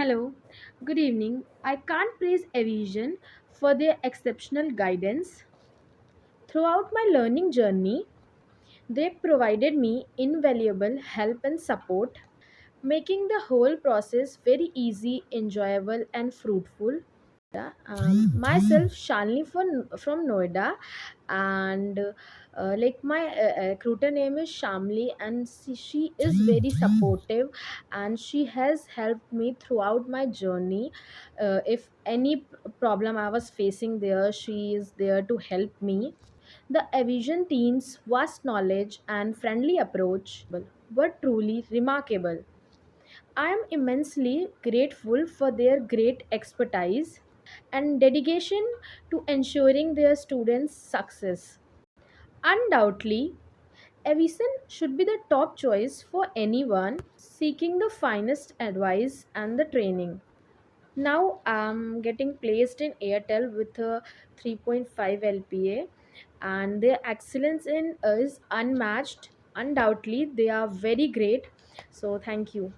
Hello, good evening. I can't praise Evision for their exceptional guidance. Throughout my learning journey, they provided me invaluable help and support, making the whole process very easy, enjoyable, and fruitful. Myself, Shalini from Noida, and like my recruiter name is Shamli, and she is very supportive, and she has helped me throughout my journey. If any problem I was facing there, she is there to help me. The Avision team's vast knowledge and friendly approach were truly remarkable. I am immensely grateful for their great expertise and dedication to ensuring their students' success. Undoubtedly, Evison should be the top choice for anyone seeking the finest advice and the training. Now I'm getting placed in Airtel with a 3.5 LPA, and their excellence in is unmatched. Undoubtedly, they are very great. So thank you.